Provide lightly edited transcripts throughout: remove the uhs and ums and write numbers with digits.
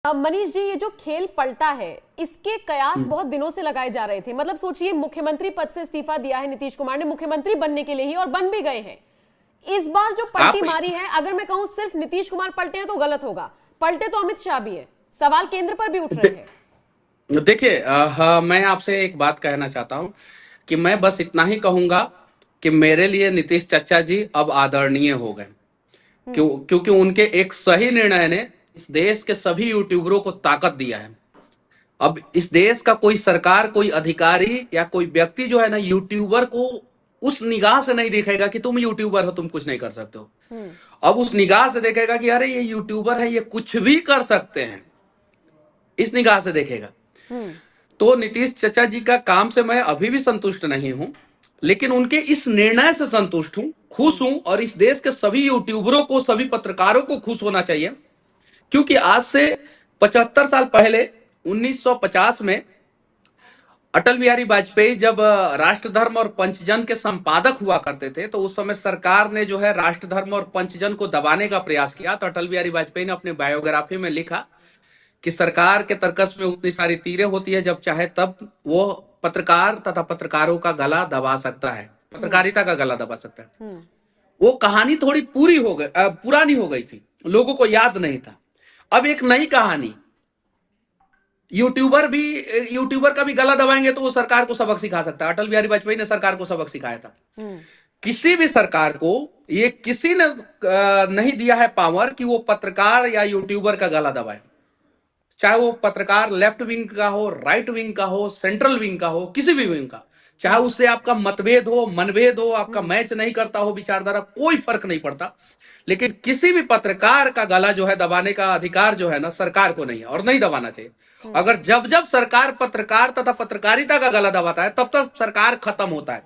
मनीष जी, ये जो खेल पलटा है, इसके कयास बहुत दिनों से लगाए जा रहे थे। मतलब सोचिए, मुख्यमंत्री पद से इस्तीफा दिया है नीतीश कुमार ने, मुख्यमंत्री बनने के लिए ही, और बन भी गए हैं। इस बार जो पलटी आप मारी है, अगर मैं कहूं सिर्फ नीतीश कुमार पलटे हैं तो गलत होगा। पलटे तो अमित शाह भी है। सवाल केंद्र पर भी उठ रहे हैं। देखिए, मैं आपसे एक बात कहना चाहता हूं कि मैं बस इतना ही कहूंगा कि मेरे लिए नीतीश चाचा जी अब आदरणीय हो गए। क्योंकि उनके एक सही निर्णय ने इस देश के सभी यूट्यूबरों को ताकत दिया है। अब इस देश का कोई सरकार, कोई अधिकारी या कोई व्यक्ति जो है ना, यूट्यूबर को उस निगाह से नहीं देखेगा कि तुम यूट्यूबर हो, तुम कुछ नहीं कर सकते हो। अब उस निगाह से देखेगा कि अरे ये यूट्यूबर है, ये कुछ भी कर सकते हैं, इस निगाह से देखेगा। तो नीतीश चाचा जी का काम से मैं अभी भी संतुष्ट नहीं हूं, लेकिन उनके इस निर्णय से संतुष्ट हूं, खुश हूं। और इस देश के सभी यूट्यूबरों को, सभी पत्रकारों को खुश होना चाहिए, क्योंकि आज से 75 साल पहले 1950 में अटल बिहारी वाजपेयी जब राष्ट्र धर्म और पंचजन के संपादक हुआ करते थे, तो उस समय सरकार ने जो है राष्ट्र धर्म और पंचजन को दबाने का प्रयास किया। तो अटल बिहारी वाजपेयी ने अपने बायोग्राफी में लिखा कि सरकार के तर्कस में उतनी सारी तीरें होती है, जब चाहे तब वो पत्रकार तथा पत्रकारों का गला दबा सकता है, पत्रकारिता का गला दबा सकता है। वो कहानी थोड़ी पुरानी हो गई थी, लोगों को याद नहीं था। अब एक नई कहानी, यूट्यूबर का भी गला दबाएंगे तो वो सरकार को सबक सिखा सकता है। अटल बिहारी वाजपेयी ने सरकार को सबक सिखाया था। किसी भी सरकार को ये किसी ने नहीं दिया है पावर कि वो पत्रकार या यूट्यूबर का गला दबाए, चाहे वो पत्रकार लेफ्ट विंग का हो, राइट विंग का हो, सेंट्रल विंग का हो, किसी भी विंग का, चाहे उससे आपका मतभेद हो, मनभेद हो, आपका मैच नहीं करता हो विचारधारा, कोई फर्क नहीं पड़ता। लेकिन किसी भी पत्रकार का गला जो है दबाने का अधिकार जो है ना, सरकार को नहीं है और नहीं दबाना चाहिए। अगर जब जब सरकार पत्रकार तथा पत्रकारिता का गला दबाता है, तब तक सरकार खत्म होता है।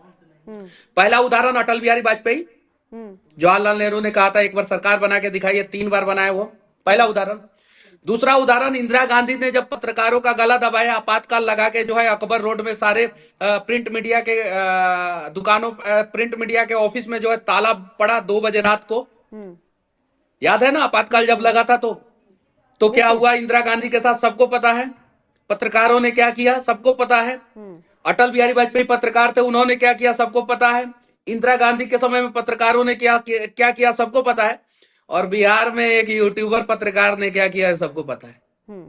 पहला उदाहरण अटल बिहारी वाजपेयी, जवाहरलाल नेहरू ने कहा था एक बार सरकार बना के दिखाइए, 3 बार बनाए वो, पहला उदाहरण। दूसरा उदाहरण, इंदिरा गांधी ने जब पत्रकारों का गला दबाया, आपातकाल लगा के जो है अकबर रोड में सारे प्रिंट मीडिया के दुकानों, प्रिंट मीडिया के ऑफिस में जो है ताला पड़ा 2 बजे रात को। याद है ना, आपातकाल जब लगा था तो क्या हुआ इंदिरा गांधी के साथ, सबको पता है। पत्रकारों ने क्या किया, सबको पता है। अटल बिहारी वाजपेयी पत्रकार थे, उन्होंने क्या किया, सबको पता है। इंदिरा गांधी के समय में पत्रकारों ने क्या किया, सबको पता है। और बिहार में एक यूट्यूबर पत्रकार ने क्या किया है, सबको पता है।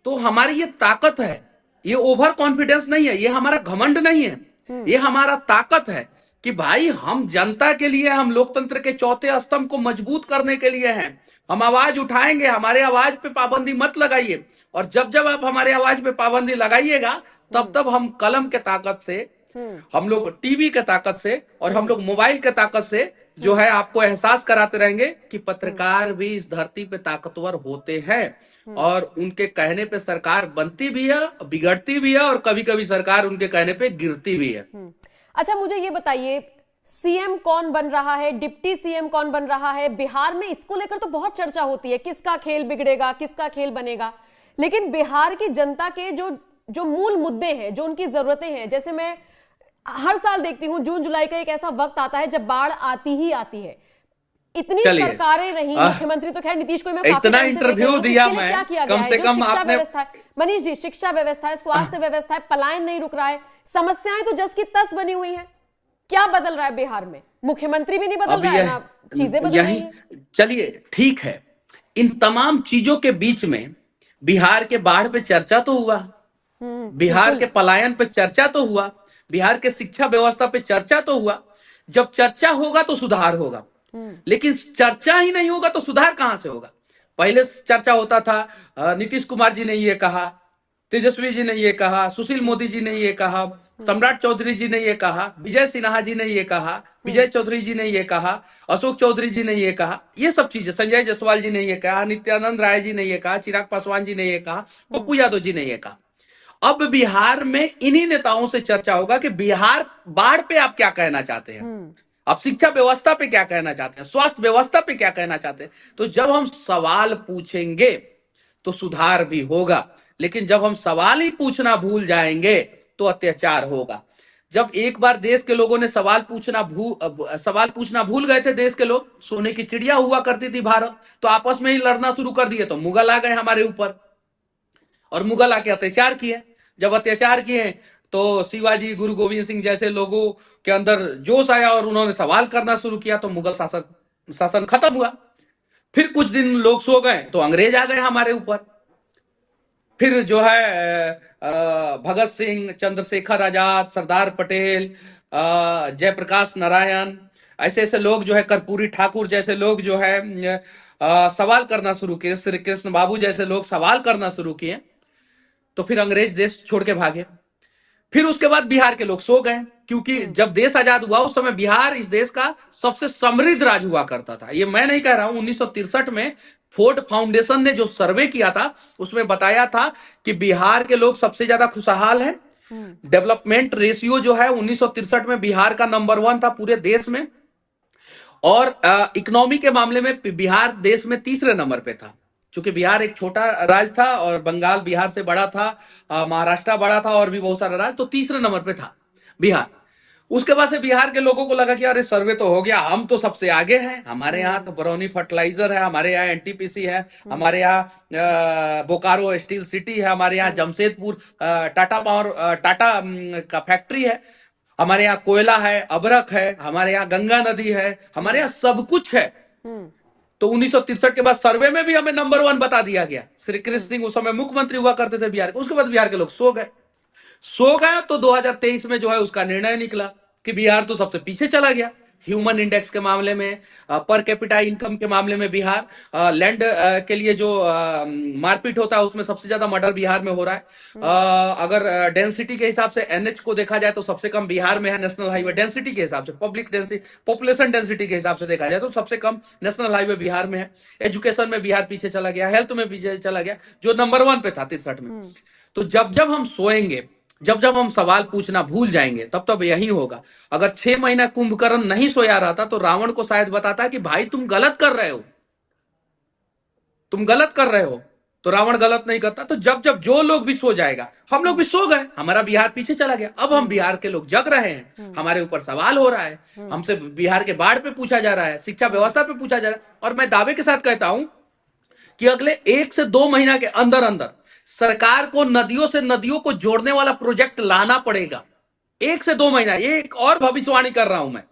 तो हमारी ये ताकत है, ये ओवर कॉन्फिडेंस नहीं है, ये हमारा घमंड नहीं है, ये हमारा ताकत है कि भाई हम जनता के लिए, हम लोकतंत्र के चौथे स्तंभ को मजबूत करने के लिए हैं। हम आवाज उठाएंगे, हमारे आवाज पे पाबंदी मत लगाइए। और जब जब आप हमारे आवाज पे पाबंदी लगाइएगा, तब तब हम कलम के ताकत से, हम लोग टीवी के ताकत से, और हम लोग मोबाइल के ताकत से जो है आपको एहसास कराते रहेंगे कि पत्रकार भी इस धरती पे ताकतवर होते हैं। और उनके कहने पे सरकार बनती भी है, बिगड़ती भी है, और कभी कभी सरकार उनके कहने पे गिरती भी है। अच्छा, मुझे ये बताइए, सीएम कौन बन रहा है, डिप्टी सीएम कौन बन रहा है बिहार में? इसको लेकर तो बहुत चर्चा होती है, किसका खेल बिगड़ेगा, किसका खेल बनेगा। लेकिन बिहार की जनता के जो मूल मुद्दे हैं, जो उनकी जरूरतें हैं, जैसे मैं हर साल देखती हूँ, जून जुलाई का एक ऐसा वक्त आता है जब बाढ़ आती ही आती है। इतनी सरकारें रही, मुख्यमंत्री तो खैर नीतीश को मैं काफी इतना इंटरव्यू दिया मैं, क्या किया कम गया से है? कम शिक्षा आपने, व्यवस्था है मनीष जी, शिक्षा व्यवस्था है, स्वास्थ्य व्यवस्था है, पलायन नहीं रुक रहा है, समस्याएं तो जस की तस बनी हुई है। क्या बदल रहा है बिहार में? मुख्यमंत्री भी नहीं बदल रहा है ना, चीजें बदल रही हैं। चलिए ठीक है, इन तमाम चीजों के बीच में बिहार के बाढ़ पे चर्चा तो हुआ, बिहार के पलायन पे चर्चा तो हुआ, बिहार के शिक्षा व्यवस्था पे चर्चा तो हुआ। जब चर्चा होगा तो सुधार होगा, लेकिन चर्चा ही नहीं होगा तो सुधार कहां से होगा? पहले चर्चा होता था, नीतीश कुमार जी ने ये कहा, तेजस्वी जी ने ये कहा, सुशील मोदी जी ने ये कहा, सम्राट चौधरी जी ने ये कहा, विजय सिन्हा जी ने ये कहा, विजय चौधरी जी ने ये कहा, अशोक चौधरी जी ने ये कहा, ये सब चीजें, संजय जायसवाल जी ने ये कहा, नित्यानंद राय जी ने ये कहा, चिराग पासवान जी ने ये कहा, पप्पू यादव जी ने ये कहा। अब बिहार में इन्हीं नेताओं से चर्चा होगा कि बिहार बाढ़ पे आप क्या कहना चाहते हैं, आप शिक्षा व्यवस्था पे क्या कहना चाहते हैं, स्वास्थ्य व्यवस्था पे क्या कहना चाहते हैं। तो जब हम सवाल पूछेंगे तो सुधार भी होगा, लेकिन जब हम सवाल ही पूछना भूल जाएंगे तो अत्याचार होगा। जब एक बार देश के लोगों ने सवाल पूछना भूल गए थे, देश के लोग, सोने की चिड़िया हुआ करती थी भारत, तो आपस में ही लड़ना शुरू कर दिए, तो मुगल आ गए हमारे ऊपर और मुगल आके अत्याचार किए। जब अत्याचार किए तो शिवाजी, गुरु गोविंद सिंह जैसे लोगों के अंदर जोश आया और उन्होंने सवाल करना शुरू किया, तो मुगल शासन खत्म हुआ। फिर कुछ दिन लोग सो गए तो अंग्रेज आ गए हमारे ऊपर। फिर जो है भगत सिंह, चंद्रशेखर आजाद, सरदार पटेल, जयप्रकाश नारायण, ऐसे ऐसे लोग जो है, कर्पूरी ठाकुर जैसे लोग जो है सवाल करना शुरू किए, श्री कृष्ण बाबू जैसे लोग सवाल करना शुरू किए, तो फिर अंग्रेज देश छोड़ के भागे। फिर उसके बाद बिहार के लोग सो गए, क्योंकि जब देश आजाद हुआ उस समय बिहार इस देश का सबसे समृद्ध राज्य हुआ करता था। ये मैं नहीं कह रहा हूं, 1963 में फोर्ड फाउंडेशन ने जो सर्वे किया था उसमें बताया था कि बिहार के लोग सबसे ज्यादा खुशहाल हैं। डेवलपमेंट रेशियो जो है 1963 में बिहार का नंबर 1 था पूरे देश में, और इकोनॉमी के मामले में बिहार देश में तीसरे नंबर पे था। क्योंकि बिहार एक छोटा राज्य था और बंगाल बिहार से बड़ा था, महाराष्ट्र बड़ा था और भी बहुत सारा राज्य, तो तीसरे नंबर पे था बिहार। उसके बाद से बिहार के लोगों को लगा कि अरे सर्वे तो हो गया, हम तो सबसे आगे हैं, हमारे यहाँ तो बरौनी फर्टिलाइजर है, हमारे यहाँ एनटीपीसी है, हमारे यहाँ बोकारो स्टील सिटी है, हमारे यहाँ जमशेदपुर टाटा पावर का फैक्ट्री है, हमारे यहाँ कोयला है, अबरक है, हमारे यहाँ गंगा नदी है, हमारे यहाँ सब कुछ है। तो 1963 के बाद सर्वे में भी हमें नंबर 1 बता दिया गया। श्री कृष्ण सिंह उस समय मुख्यमंत्री हुआ करते थे बिहार के। उसके बाद बिहार के लोग सो गए तो 2023 में जो है उसका निर्णय निकला कि बिहार तो सबसे पीछे चला गया ह्यूमन इंडेक्स के मामले में, पर कैपिटा इनकम के मामले में बिहार, लैंड के लिए जो मारपीट होता है उसमें सबसे ज्यादा मर्डर बिहार में हो रहा है। अगर डेंसिटी के हिसाब से एनएच को देखा जाए तो सबसे कम बिहार में है, नेशनल हाईवे डेंसिटी के हिसाब से, पब्लिक डेंसिटी, पॉपुलेशन डेंसिटी के हिसाब से देखा जाए तो सबसे कम नेशनल हाईवे बिहार में है। एजुकेशन में बिहार पीछे चला गया, हेल्थ में पीछे चला गया, जो नंबर 1 पे था 63 में। तो जब हम सोएंगे, जब हम सवाल पूछना भूल जाएंगे, तब यही होगा। अगर 6 महीना कुंभकर्ण नहीं सोया रहता तो रावण को शायद बताता कि भाई तुम गलत कर रहे हो, तुम गलत कर रहे हो, तो रावण गलत नहीं करता। तो जब जो लोग भी सो जाएगा, हम लोग भी सो गए, हमारा बिहार पीछे चला गया। अब हम बिहार के लोग जग रहे हैं, हमारे ऊपर सवाल हो रहा है, हमसे बिहार के बाढ़ पे पूछा जा रहा है, शिक्षा व्यवस्था पे पूछा जा रहा है। और मैं दावे के साथ कहता हूं कि अगले 1 से 2 महीना के अंदर अंदर सरकार को नदियों से नदियों को जोड़ने वाला प्रोजेक्ट लाना पड़ेगा। 1 से 2 महीना, ये एक और भविष्यवाणी कर रहा हूं मैं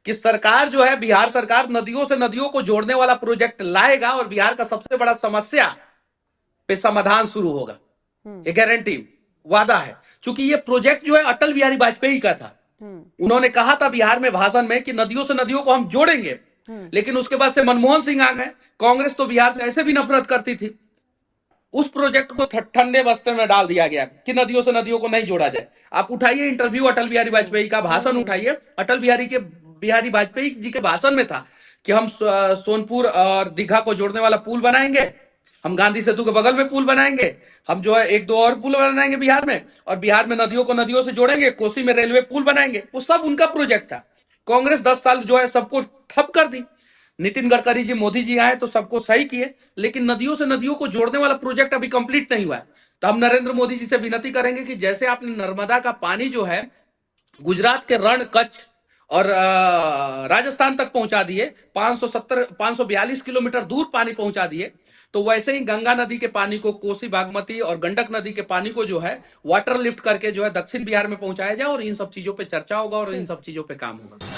कि सरकार जो है, बिहार सरकार नदियों से नदियों को जोड़ने वाला प्रोजेक्ट लाएगा और बिहार का सबसे बड़ा समस्या पे समाधान शुरू होगा। ये गारंटी, वादा है। क्योंकि ये प्रोजेक्ट जो है अटल बिहारी वाजपेयी का था। उन्होंने कहा था बिहार में भाषण में कि नदियों से नदियों को हम जोड़ेंगे, लेकिन उसके बाद से मनमोहन सिंह आ गए। कांग्रेस तो बिहार से ऐसे भी नफरत करती थी। उस प्रोजेक्ट को ठंडे बस्ते में डाल दिया गया कि नदियों से नदियों को नहीं जोड़ा जाए। आप उठाइए इंटरव्यू अटल बिहारी वाजपेयी का, भाषण उठाइए, अटल बिहारी वाजपेयी जी के भाषण में था कि हम सोनपुर और दीघा को जोड़ने वाला पुल बनाएंगे, हम गांधी सेतु के बगल में पुल बनाएंगे, हम जो है 1-2 और पुल बनाएंगे बिहार में, और बिहार में नदियों को नदियों से जोड़ेंगे, कोसी में रेलवे पुल बनाएंगे। वो सब उनका प्रोजेक्ट था। कांग्रेस 10 साल जो है सबको ठप कर दी। नितिन गडकरी जी, मोदी जी आए तो सबको सही किए, लेकिन नदियों से नदियों को जोड़ने वाला प्रोजेक्ट अभी कंप्लीट नहीं हुआ है। तो हम नरेंद्र मोदी जी से विनती करेंगे कि जैसे आपने नर्मदा का पानी जो है गुजरात के रण, कच्छ और राजस्थान तक पहुंचा दिए, 542 किलोमीटर दूर पानी पहुंचा दिए, तो वैसे ही गंगा नदी के पानी को, कोसी, बागमती और गंडक नदी के पानी को जो है वाटर लिफ्ट करके जो है दक्षिण बिहार में पहुंचाया जाए, और इन सब चीजों पे चर्चा होगा और इन सब चीजों पे काम होगा।